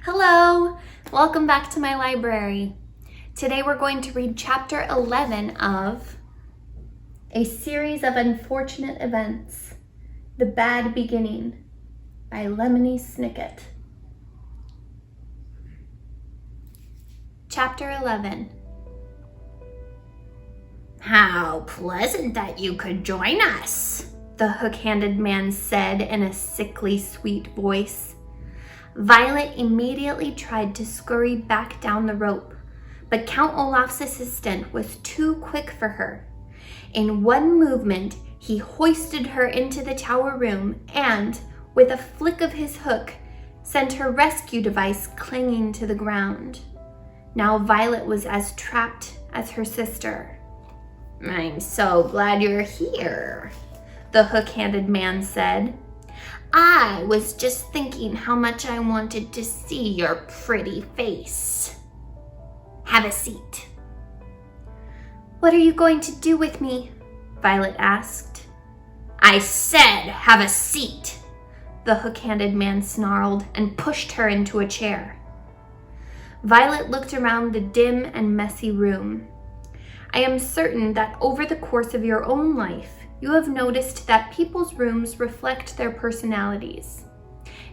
Hello! Welcome back to my library. Today we're going to read chapter 11 of A Series of Unfortunate Events, The Bad Beginning by Lemony Snicket. Chapter 11. How pleasant that you could join us, the hook-handed man said in a sickly sweet voice. Violet immediately tried to scurry back down the rope, but Count Olaf's assistant was too quick for her. In one movement, he hoisted her into the tower room and, with a flick of his hook, sent her rescue device clanging to the ground. Now Violet was as trapped as her sister. "I'm so glad you're here," the hook-handed man said. "I was just thinking how much I wanted to see your pretty face. Have a seat." "What are you going to do with me?" Violet asked. "I said have a seat," the hook-handed man snarled and pushed her into a chair. Violet looked around the dim and messy room. I am certain that over the course of your own life, you have noticed that people's rooms reflect their personalities.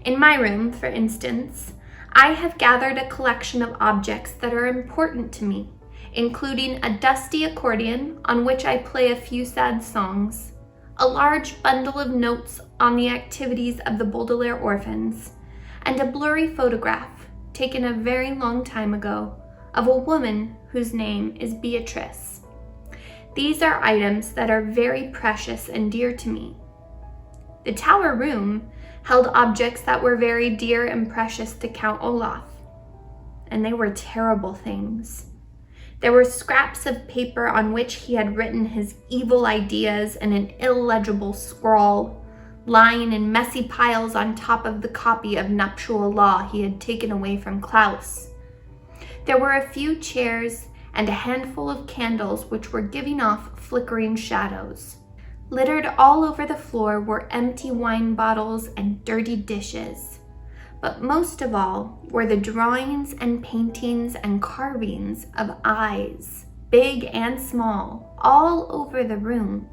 In my room, for instance, I have gathered a collection of objects that are important to me, including a dusty accordion on which I play a few sad songs, a large bundle of notes on the activities of the Baudelaire orphans, and a blurry photograph taken a very long time ago of a woman whose name is Beatrice. These are items that are very precious and dear to me. The tower room held objects that were very dear and precious to Count Olaf, and they were terrible things. There were scraps of paper on which he had written his evil ideas in an illegible scrawl, lying in messy piles on top of the copy of nuptial law he had taken away from Klaus. There were a few chairs and a handful of candles which were giving off flickering shadows. Littered all over the floor were empty wine bottles and dirty dishes. But most of all were the drawings and paintings and carvings of eyes, big and small, all over the room.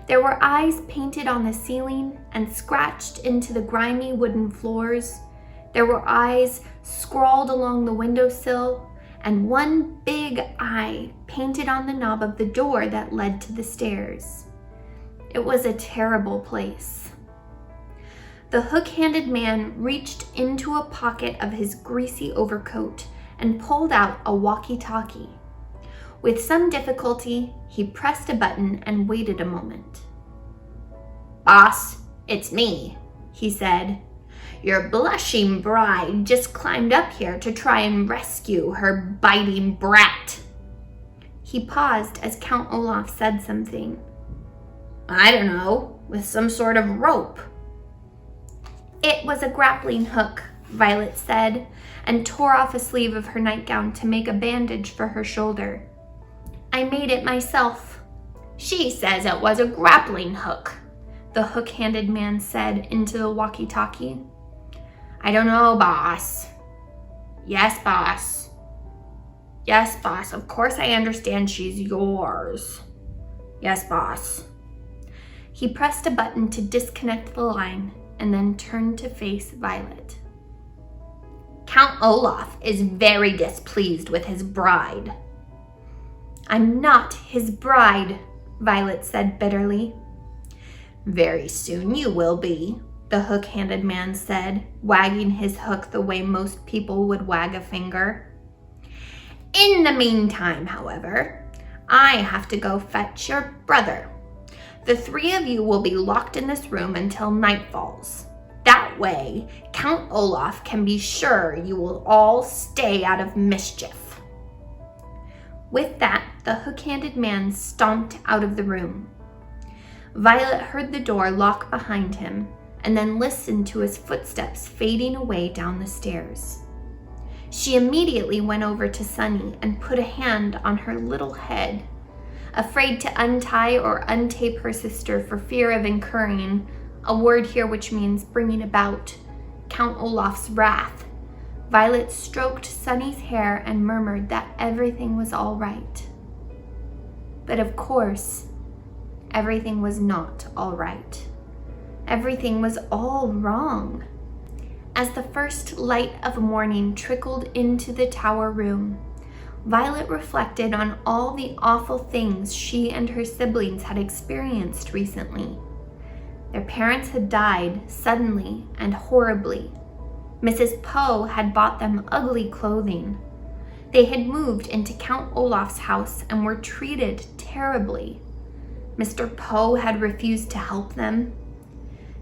There were eyes painted on the ceiling and scratched into the grimy wooden floors. There were eyes scrawled along the windowsill, and one big eye painted on the knob of the door that led to the stairs. It was a terrible place. The hook-handed man reached into a pocket of his greasy overcoat and pulled out a walkie-talkie. With some difficulty, he pressed a button and waited a moment. "Boss, it's me," he said. "Your blushing bride just climbed up here to try and rescue her biting brat." He paused as Count Olaf said something. "I don't know, with some sort of rope." "It was a grappling hook," Violet said, and tore off a sleeve of her nightgown to make a bandage for her shoulder. "I made it myself." "She says it was a grappling hook," the hook-handed man said into the walkie-talkie. "I don't know, boss." "Yes, boss. Yes, boss. Of course I understand she's yours." "Yes, boss." He pressed a button to disconnect the line and then turned to face Violet. "Count Olaf is very displeased with his bride." "I'm not his bride," Violet said bitterly. "Very soon you will be," the hook-handed man said, wagging his hook the way most people would wag a finger. "In the meantime, however, I have to go fetch your brother. The three of you will be locked in this room until night falls. That way, Count Olaf can be sure you will all stay out of mischief." With that, the hook-handed man stomped out of the room. Violet heard the door lock behind him and then listened to his footsteps fading away down the stairs. She immediately went over to Sunny and put a hand on her little head. Afraid to untie or untape her sister for fear of incurring, a word here which means bringing about, Count Olaf's wrath, Violet stroked Sunny's hair and murmured that everything was all right. But of course, everything was not all right. Everything was all wrong. As the first light of morning trickled into the tower room, Violet reflected on all the awful things she and her siblings had experienced recently. Their parents had died suddenly and horribly. Mrs. Poe had bought them ugly clothing. They had moved into Count Olaf's house and were treated terribly. Mr. Poe had refused to help them.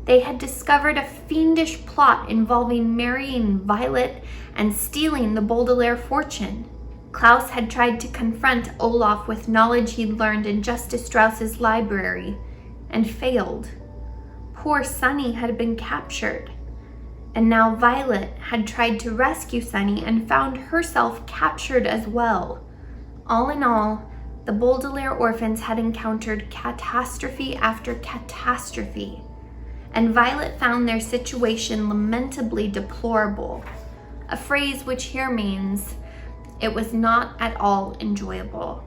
They had discovered a fiendish plot involving marrying Violet and stealing the Baudelaire fortune. Klaus had tried to confront Olaf with knowledge he'd learned in Justice Strauss's library and failed. Poor Sunny had been captured, and now Violet had tried to rescue Sunny and found herself captured as well. All in all, the Baudelaire orphans had encountered catastrophe after catastrophe, and Violet found their situation lamentably deplorable, a phrase which here means it was not at all enjoyable.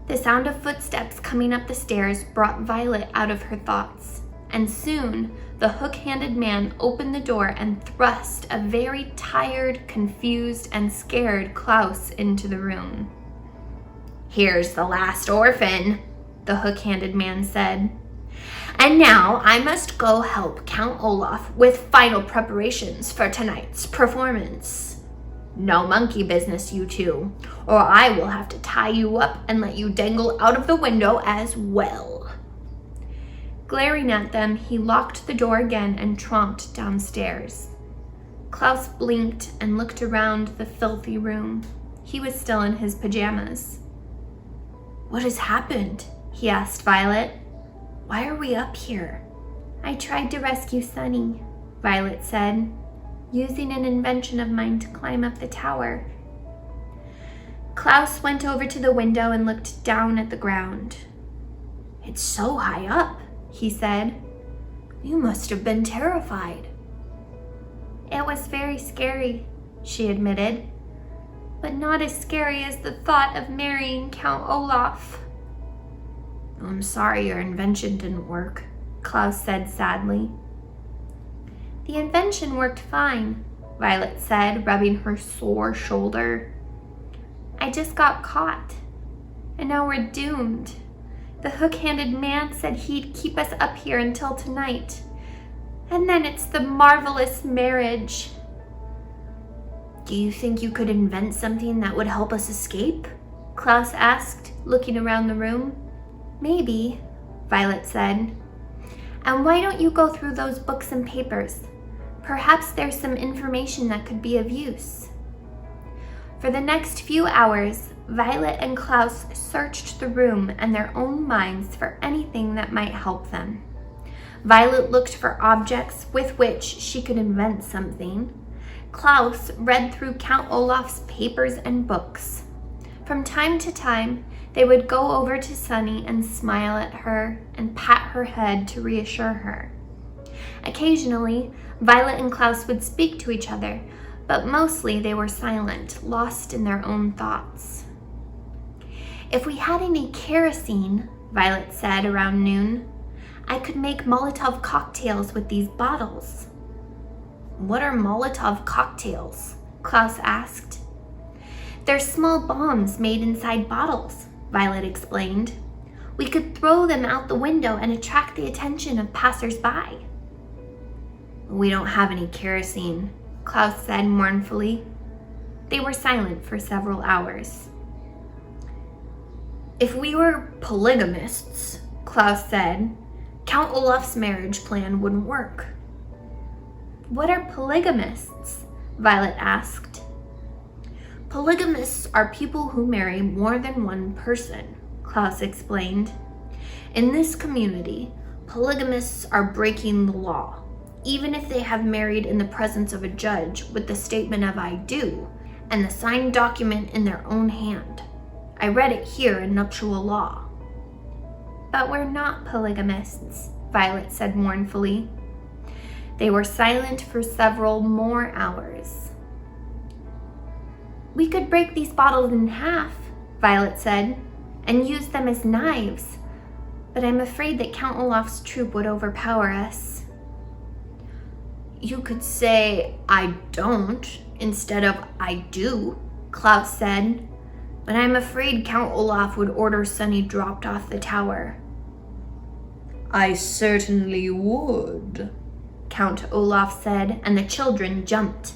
The sound of footsteps coming up the stairs brought Violet out of her thoughts, and soon the hook-handed man opened the door and thrust a very tired, confused, and scared Klaus into the room. "Here's the last orphan," the hook-handed man said. "And now I must go help Count Olaf with final preparations for tonight's performance. No monkey business, you two, or I will have to tie you up and let you dangle out of the window as well." Glaring at them, he locked the door again and tromped downstairs. Klaus blinked and looked around the filthy room. He was still in his pajamas. "What has happened?" he asked Violet. "Why are we up here?" "I tried to rescue Sunny," Violet said, "using an invention of mine to climb up the tower." Klaus went over to the window and looked down at the ground. "It's so high up," he said. "You must have been terrified." "It was very scary," she admitted, "but not as scary as the thought of marrying Count Olaf." "I'm sorry your invention didn't work," Klaus said sadly. "The invention worked fine," Violet said, rubbing her sore shoulder. "I just got caught, and now we're doomed. The hook-handed man said he'd keep us up here until tonight, and then it's the marvelous marriage." "Do you think you could invent something that would help us escape?" Klaus asked, looking around the room. "Maybe," Violet said. "And why don't you go through those books and papers? Perhaps there's some information that could be of use." For the next few hours, Violet and Klaus searched the room and their own minds for anything that might help them. Violet looked for objects with which she could invent something. Klaus read through Count Olaf's papers and books. From time to time, they would go over to Sunny and smile at her and pat her head to reassure her. Occasionally, Violet and Klaus would speak to each other, but mostly they were silent, lost in their own thoughts. "If we had any kerosene," Violet said around noon, "I could make Molotov cocktails with these bottles." "What are Molotov cocktails?" Klaus asked. "They're small bombs made inside bottles," Violet explained. "We could throw them out the window and attract the attention of passers-by." "We don't have any kerosene," Klaus said mournfully. They were silent for several hours. "If we were polygamists," Klaus said, "Count Olaf's marriage plan wouldn't work." "What are polygamists?" Violet asked. "Polygamists are people who marry more than one person," Klaus explained. "In this community, polygamists are breaking the law, even if they have married in the presence of a judge with the statement of "I do" and the signed document in their own hand. I read it here in nuptial law." "But we're not polygamists," Violet said mournfully. They were silent for several more hours. "We could break these bottles in half," Violet said, "and use them as knives, but I'm afraid that Count Olaf's troop would overpower us." "You could say, 'I don't,' instead of 'I do,'" Klaus said. "But I'm afraid Count Olaf would order Sunny dropped off the tower." "I certainly would," Count Olaf said, and the children jumped.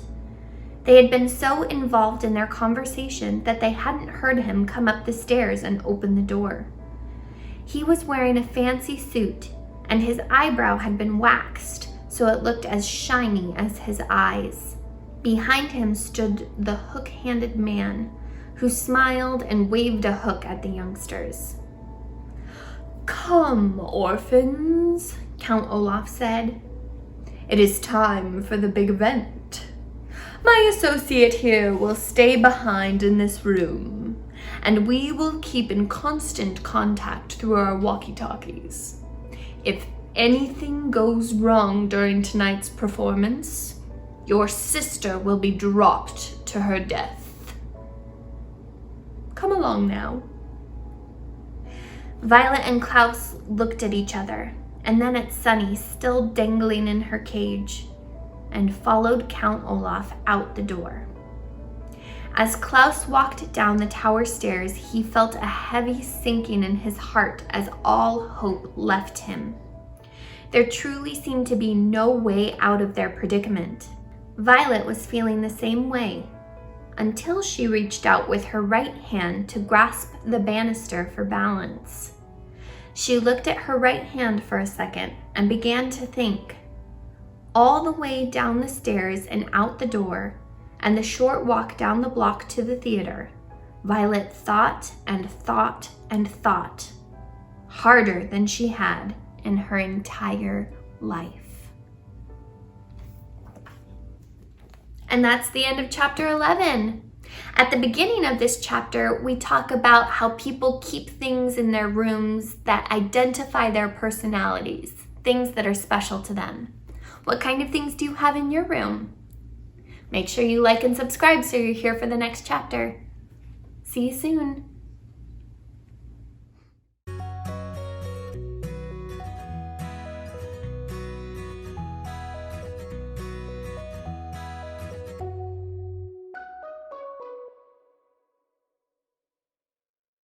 They had been so involved in their conversation that they hadn't heard him come up the stairs and open the door. He was wearing a fancy suit, and his eyebrow had been waxed so it looked as shiny as his eyes. Behind him stood the hook-handed man, who smiled and waved a hook at the youngsters. "Come, orphans," Count Olaf said. "It is time for the big event. My associate here will stay behind in this room, and we will keep in constant contact through our walkie-talkies. If anything goes wrong during tonight's performance, your sister will be dropped to her death. Come along now." Violet and Klaus looked at each other, and then at Sunny still dangling in her cage, and followed Count Olaf out the door. As Klaus walked down the tower stairs, he felt a heavy sinking in his heart as all hope left him. There truly seemed to be no way out of their predicament. Violet was feeling the same way, until she reached out with her right hand to grasp the banister for balance. She looked at her right hand for a second and began to think. All the way down the stairs and out the door, and the short walk down the block to the theater, Violet thought and thought and thought, harder than she had in her entire life. And that's the end of chapter 11. At the beginning of this chapter, we talk about how people keep things in their rooms that identify their personalities, things that are special to them. What kind of things do you have in your room? Make sure you like and subscribe so you're here for the next chapter. See you soon.